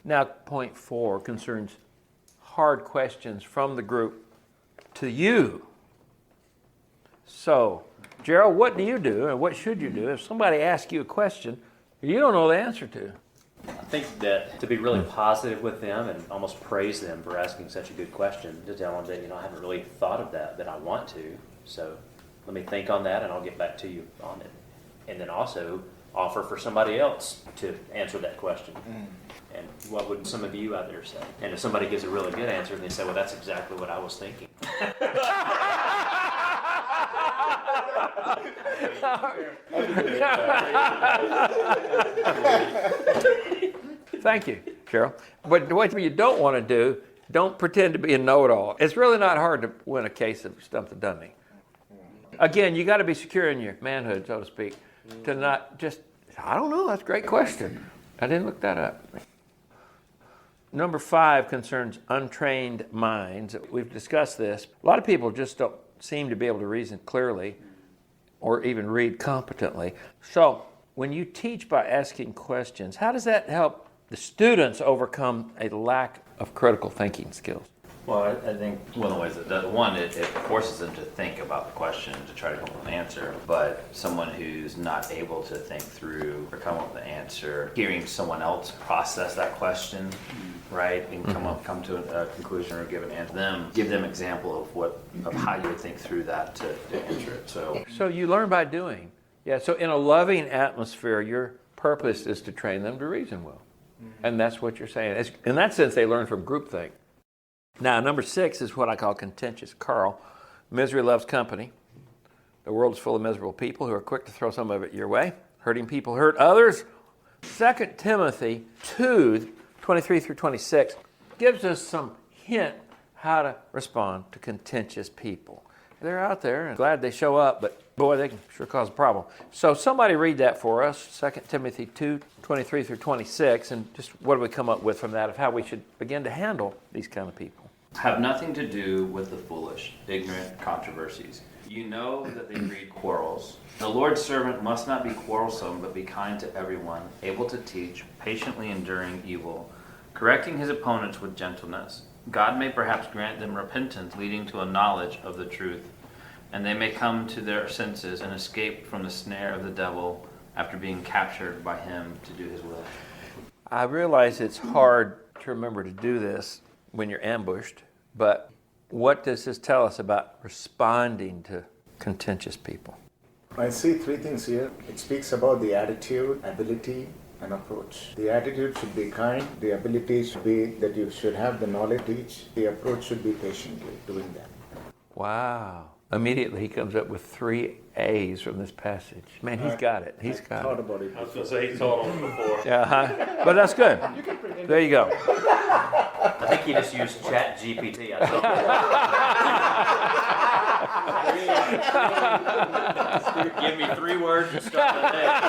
Now, point 4 concerns hard questions from the group to you. So, Gerald, what do you do and what should you do if somebody asks you a question you don't know the answer to? I think that to be really positive with them and almost praise them for asking such a good question, to tell them that, I haven't really thought of that, but I want to. So let me think on that and I'll get back to you on it. And then also offer for somebody else to answer that question. And what would some of you out there say? And if somebody gives a really good answer, and they say, well, that's exactly what I was thinking. Thank you, Cheryl. But what you don't want to do, don't pretend to be a know-it-all. It's really not hard to win a case of stump the dummy. Again, you got to be secure in your manhood, so to speak, to not just, I don't know, that's a great question. I didn't look that up. Number 5 concerns untrained minds. We've discussed this. A lot of people just don't seem to be able to reason clearly or even read competently. So when you teach by asking questions, how does that help the students overcome a lack of critical thinking skills? Well, I think one of the ways that does, one, it forces them to think about the question to try to come up with an answer. But someone who's not able to think through or come up with an answer, hearing someone else process that question, right, and come to a conclusion or give an answer, give them example of how you would think through that to answer it. So you learn by doing. Yeah. So in a loving atmosphere, your purpose is to train them to reason well, and that's what you're saying. In that sense, they learn from groupthink. Now, number 6 is what I call contentious. Carl, misery loves company. The world is full of miserable people who are quick to throw some of it your way. Hurting people hurt others. 2 Timothy 2, 23 through 26 gives us some hint how to respond to contentious people. They're out there and glad they show up, but boy, they can sure cause a problem. So somebody read that for us, 2 Timothy 2, 23 through 26, and just what do we come up with from that of how we should begin to handle these kind of people? Have nothing to do with the foolish, ignorant controversies. You know that they breed quarrels. The Lord's servant must not be quarrelsome, but be kind to everyone, able to teach, patiently enduring evil, correcting his opponents with gentleness. God may perhaps grant them repentance, leading to a knowledge of the truth, and they may come to their senses and escape from the snare of the devil after being captured by him to do his will. I realize it's hard to remember to do this when you're ambushed, but what does this tell us about responding to contentious people? I see 3 things here. It speaks about the attitude, ability, and approach. The attitude should be kind. The ability should be that you should have the knowledge to teach. The approach should be patiently doing that. Wow. Immediately he comes up with 3 A's from this passage. Man, he's got it. He's got Thought it. about it. I was going to say, he's taught on it before. Yeah, but that's good. There you go. I think he just used Chat GPT. Give me 3 words and start with that.